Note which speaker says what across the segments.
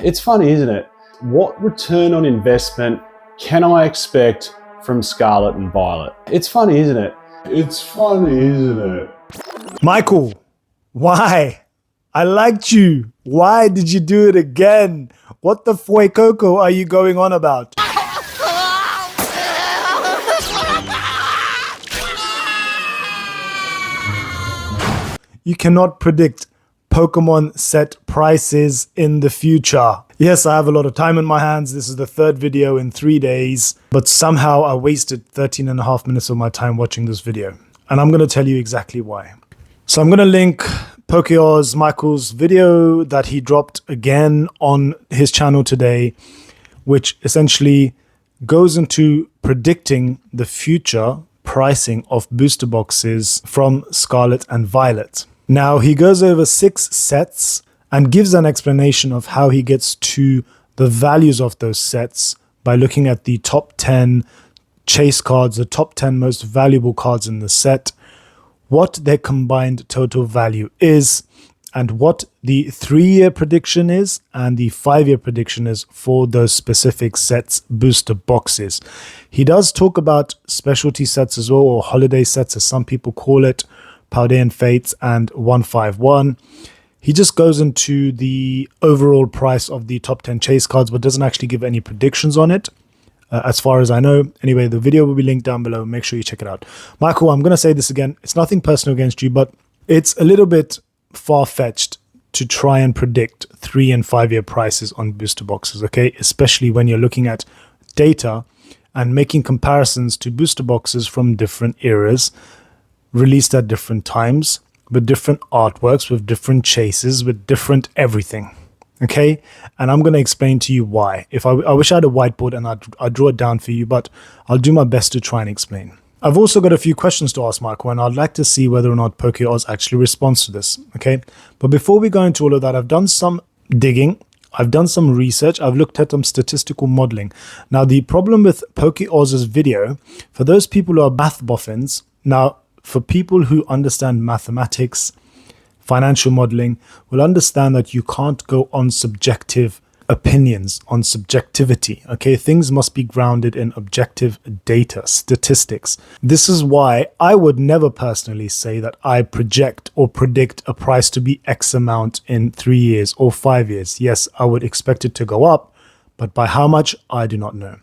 Speaker 1: It's funny, isn't it? What return on investment can I expect from Scarlet and Violet? It's funny, isn't it? It's funny, isn't it?
Speaker 2: Michael, why? I liked you. Why did you do it again? What the foi coco are you going on about? You cannot predict Pokemon set prices in the future. Yes, I have a lot of time in my hands. This is the third video in 3 days, but somehow I wasted 13 and a half minutes of my time watching this video. And I'm going to tell you exactly why. So I'm going to link PokeOz Michael's video that he dropped again on his channel today, which essentially goes into predicting the future pricing of booster boxes from Scarlet and Violet. Now, he goes over 6 sets and gives an explanation of how he gets to the values of those sets by looking at the top 10 chase cards, the top 10 most valuable cards in the set, what their combined total value is, and what the 3-year prediction is and the 5-year prediction is for those specific sets booster boxes. He does talk about specialty sets as well, or holiday sets as some people call it, Paldean Fates and 151. He just goes into the overall price of the top 10 chase cards, but doesn't actually give any predictions on it, as far as I know. Anyway, the video will be linked down below. Make sure you check it out. Michael, I'm going to say this again. It's nothing personal against you, but it's a little bit far-fetched to try and predict 3 and 5 year prices on booster boxes, okay? Especially when you're looking at data and making comparisons to booster boxes from different eras, released at different times, with different artworks, with different chases, with different everything, okay? And I'm going to explain to you why. I wish I had a whiteboard and I'd draw it down for you, but I'll do my best to try and explain. I've also got a few questions to ask Michael, and I'd like to see whether or not PokeOz actually responds to this, okay? But before we go into all of that, I've done some digging, I've done some research, I've looked at some statistical modeling. Now, the problem with PokeOz's video, for those people who are math boffins, now, for people who understand mathematics, financial modeling, will understand that you can't go on subjective opinions, on subjectivity, okay? Things must be grounded in objective data, statistics. This is why I would never personally say that I project or predict a price to be X amount in 3 years or 5 years. Yes, I would expect it to go up, but by how much, I do not know.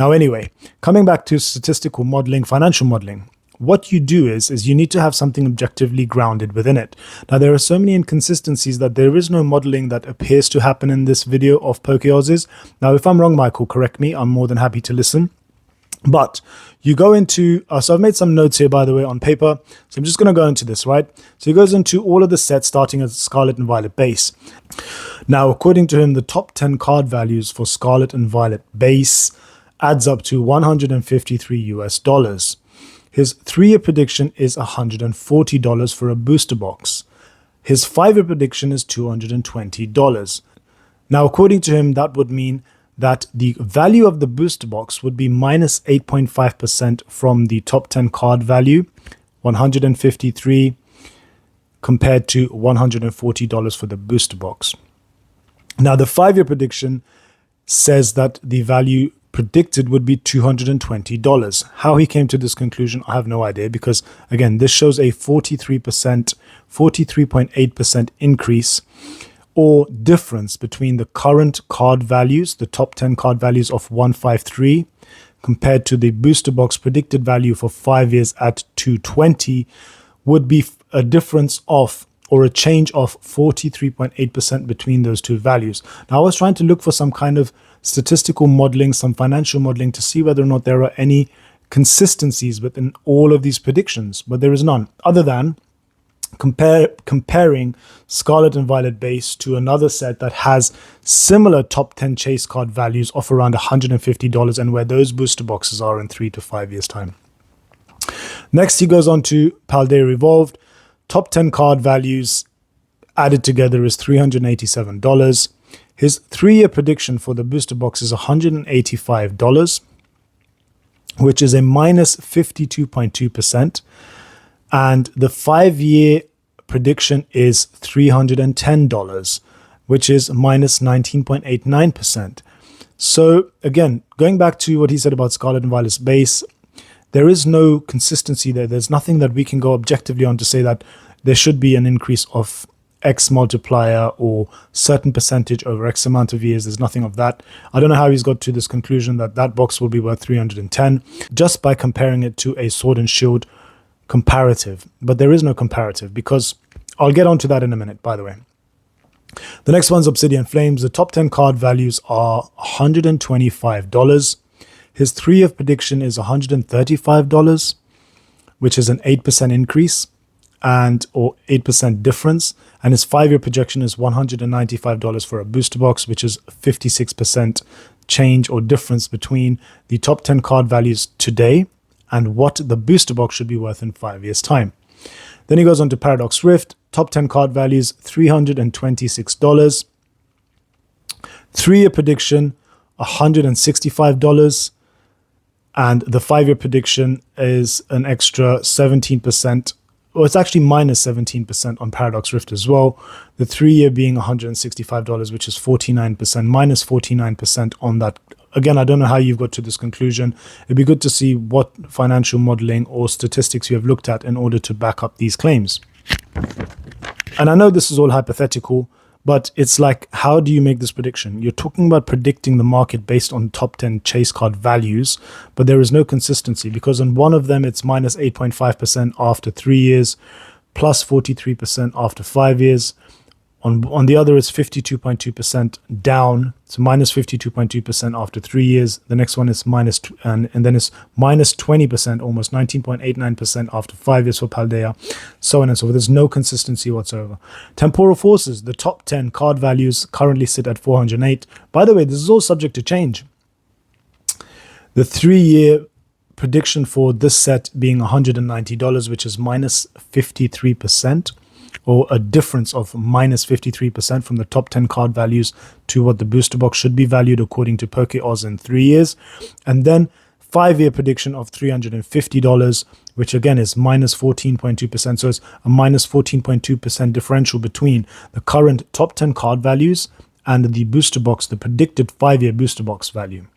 Speaker 2: Now, anyway, coming back to statistical modeling, financial modeling, what you do is you need to have something objectively grounded within it. Now, there are so many inconsistencies that there is no modeling that appears to happen in this video of PokeOz's. Now, if I'm wrong, Michael, correct me. I'm more than happy to listen. But you go into, so I've made some notes here, by the way, on paper. So I'm just going to go into this, right? So he goes into all of the sets starting at Scarlet and Violet base. Now, according to him, the top 10 card values for Scarlet and Violet base adds up to $153 US. His 3-year prediction is $140 for a booster box. His 5-year prediction is $220. Now, according to him, that would mean that the value of the booster box would be minus 8.5% from the top 10 card value, $153, compared to $140 for the booster box. Now, the 5-year prediction says that the value predicted would be $220. How he came to this conclusion, I have no idea, because again, this shows a 43.8% increase or difference between the current card values, the top 10 card values of 153, compared to the booster box predicted value for 5 years at 220, would be a difference of, or a change of 43.8% between those two values. Now, I was trying to look for some kind of statistical modeling, some financial modeling, to see whether or not there are any consistencies within all of these predictions, but there is none, other than comparing Scarlet and Violet base to another set that has similar top 10 chase card values of around $150 and where those booster boxes are in 3 to 5 years time. Next, he goes on to Paldea Evolved. Top 10 card values added together is $387. His 3-year prediction for the booster box is $185, which is a minus 52.2%. And the 5-year prediction is $310. which is minus 19.89%. So again, going back to what he said about Scarlet and Violet's base, there is no consistency there. There's nothing that we can go objectively on to say that there should be an increase of X multiplier or certain percentage over X amount of years. There's nothing of that. I don't know how he's got to this conclusion that that box will be worth 310 just by comparing it to a Sword and Shield comparative. But there is no comparative, because I'll get onto that in a minute, by the way. The next one's Obsidian Flames. The top 10 card values are $125. His 3-year prediction is $135, which is an 8% increase or 8% difference. And his 5-year projection is $195 for a booster box, which is 56% change or difference between the top 10 card values today and what the booster box should be worth in 5 years' time. Then he goes on to Paradox Rift. Top 10 card values, $326. 3-year prediction, $165. And the 5-year prediction is an extra 17%. Well, it's actually minus 17% on Paradox Rift as well. The 3-year being $165, which is 49%, minus 49% on that. Again, I don't know how you've got to this conclusion. It'd be good to see what financial modeling or statistics you have looked at in order to back up these claims. And I know this is all hypothetical, but it's like, how do you make this prediction? You're talking about predicting the market based on top 10 chase card values, but there is no consistency, because on one of them it's minus 8.5% after 3 years, plus 43% after 5 years. On the other, it's 52.2% down. It's minus 52.2% after 3 years. The next one is and then it's minus 20%, almost 19.89% after 5 years for Paldea, so on and so forth. There's no consistency whatsoever. Temporal Forces, the top 10 card values currently sit at 408. By the way, this is all subject to change. The 3-year prediction for this set being $190, which is minus 53%. Or a difference of minus 53% from the top 10 card values to what the booster box should be valued according to PokeOz in 3 years. And then 5-year prediction of $350, which again is minus 14.2%. So it's a minus 14.2% differential between the current top 10 card values and the booster box, the predicted 5-year booster box value.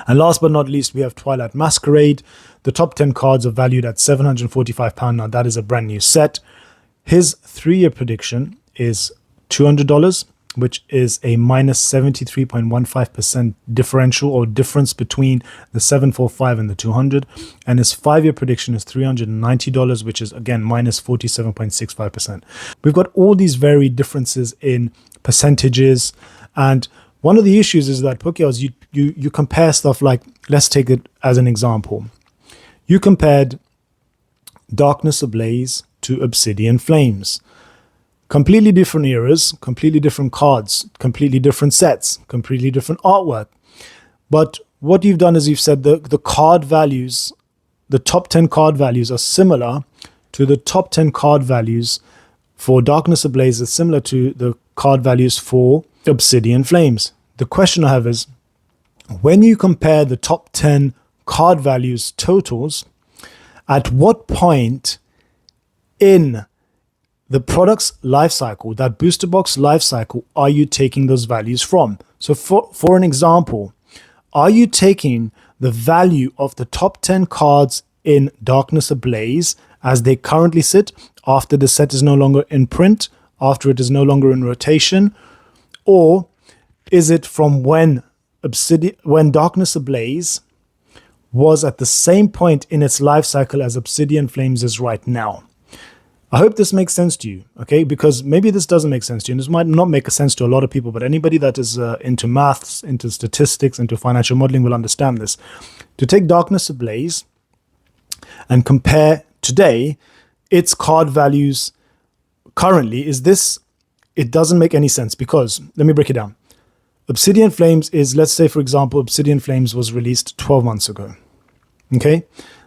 Speaker 2: And last but not least, we have Twilight Masquerade. The top 10 cards are valued at £745. Now that is a brand new set. His 3-year prediction is $200, which is a minus 73.15% differential or difference between the 745 and the 200. And his 5-year prediction is $390, which is again minus 47.65%. We've got all these varied differences in percentages. And one of the issues is that PokeOz, you compare stuff like, let's take it as an example. You compared Darkness Ablaze to Obsidian Flames. Completely different eras, completely different cards, completely different sets, completely different artwork. But what you've done is you've said the card values, the top 10 card values are similar to the top 10 card values for Darkness Ablaze, is similar to the card values for Obsidian Flames. The question I have is, when you compare the top 10 card values totals, at what point in the product's life cycle, that booster box life cycle, are you taking those values from? So for an example, are you taking the value of the top 10 cards in Darkness Ablaze as they currently sit after the set is no longer in print, after it is no longer in rotation? Or is it from when Darkness Ablaze was at the same point in its life cycle as Obsidian Flames is right now? I hope this makes sense to you, okay? Because maybe this doesn't make sense to you, and this might not make sense to a lot of people, but anybody that is into maths, into statistics, into financial modeling will understand this. To take Darkness Ablaze and compare today its card values currently, it doesn't make any sense, because, let me break it down. Obsidian Flames is, let's say, for example, Obsidian Flames was released 12 months ago, okay?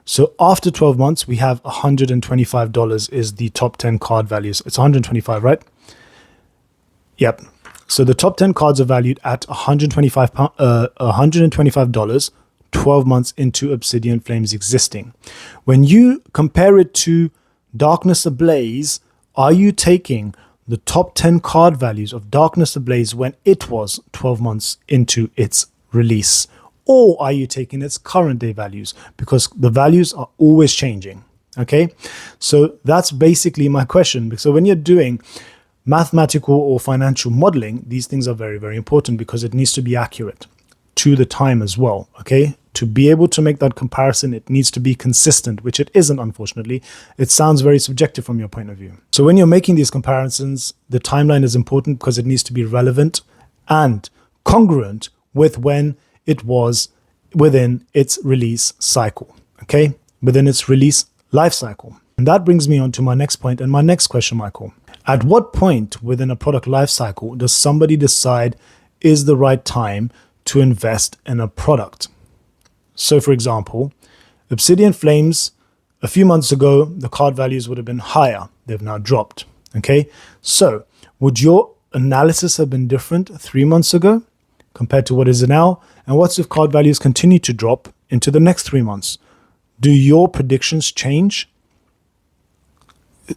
Speaker 2: So after 12 months, we have $125 is the top 10 card values. It's 125, right? Yep. So the top 10 cards are valued at $125, 12 months into Obsidian Flames existing. When you compare it to Darkness Ablaze, are you taking the top 10 card values of Darkness Ablaze when it was 12 months into its release? Or are you taking its current day values? Because the values are always changing. Okay, so that's basically my question. So when you're doing mathematical or financial modeling, these things are very, very important because it needs to be accurate to the time as well. Okay, to be able to make that comparison, it needs to be consistent, which it isn't, unfortunately. It sounds very subjective from your point of view. So when you're making these comparisons, the timeline is important because it needs to be relevant and congruent with when it was within its release cycle. Okay, within its release life cycle. And that brings me on to my next point and my next question, Michael. At what point within a product life cycle does somebody decide is the right time to invest in a product? So for example, Obsidian Flames, a few months ago, the card values would have been higher. They've now dropped. Okay, so would your analysis have been different 3 months ago compared to what is now? And what's if card values continue to drop into the next 3 months? Do your predictions change?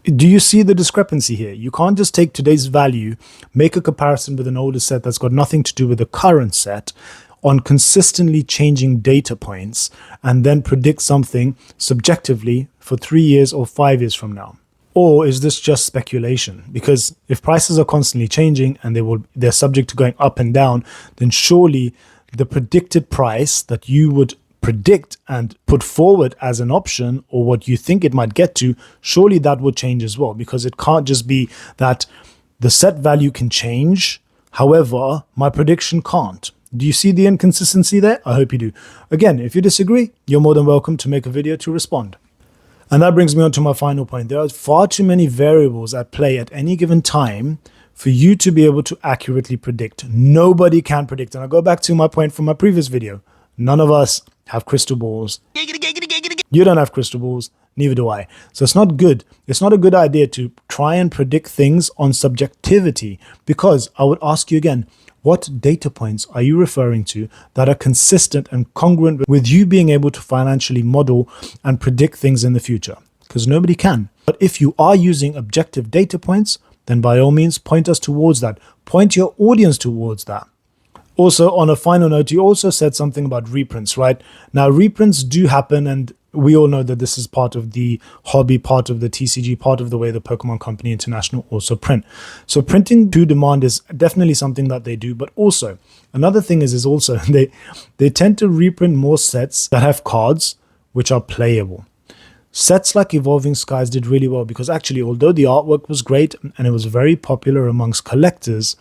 Speaker 2: Do you see the discrepancy here? You can't just take today's value, make a comparison with an older set that's got nothing to do with the current set on consistently changing data points and then predict something subjectively for 3 years or 5 years from now. Or is this just speculation? Because if prices are constantly changing and they're subject to going up and down, then surely the predicted price that you would predict and put forward as an option, or what you think it might get to, surely that would change as well, because it can't just be that the set value can change, however, my prediction can't. Do you see the inconsistency there? I hope you do. Again, if you disagree, you're more than welcome to make a video to respond. And that brings me on to my final point. There are far too many variables at play at any given time for you to be able to accurately predict. Nobody can predict. And I'll go back to my point from my previous video. None of us have crystal balls. You don't have crystal balls, neither do I. So it's not good. It's not a good idea to try and predict things on subjectivity, because I would ask you again, what data points are you referring to that are consistent and congruent with you being able to financially model and predict things in the future? Because nobody can. But if you are using objective data points, then by all means, point us towards that. Point your audience towards that. Also, on a final note, you also said something about reprints, right? Now, reprints do happen, and we all know that this is part of the hobby, part of the TCG, part of the way the Pokemon Company International also print. So printing to demand is definitely something that they do, but also another thing is also they tend to reprint more sets that have cards which are playable. Sets like Evolving Skies did really well because actually, although the artwork was great and it was very popular amongst collectors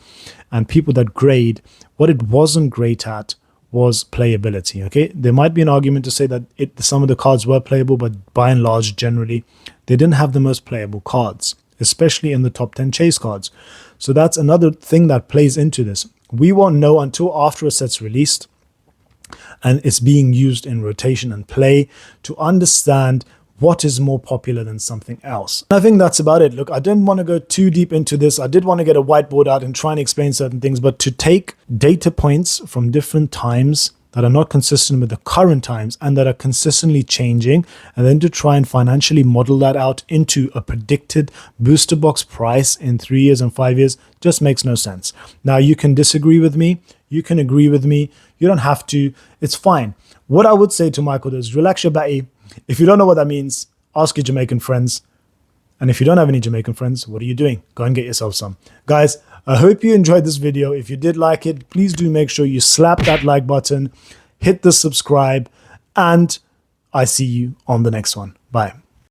Speaker 2: and people that grade, what it wasn't great at was playability. Okay, there might be an argument to say that some of the cards were playable, but by and large, generally, they didn't have the most playable cards, especially in the top 10 chase cards. So that's another thing that plays into this. We won't know until after a set's released and it's being used in rotation and play to understand what is more popular than something else. And I think that's about it. Look, I didn't want to go too deep into this. I did want to get a whiteboard out and try and explain certain things, but to take data points from different times that are not consistent with the current times and that are consistently changing, and then to try and financially model that out into a predicted booster box price in 3 years and 5 years just makes no sense. Now, you can disagree with me. You can agree with me. You don't have to. It's fine. What I would say to Michael is relax your batty. If you don't know what that means, ask your Jamaican friends. And if you don't have any Jamaican friends, what are you doing? Go and get yourself some. Guys, I hope you enjoyed this video. If you did like it, please do make sure you slap that like button, hit the subscribe, and I see you on the next one. Bye.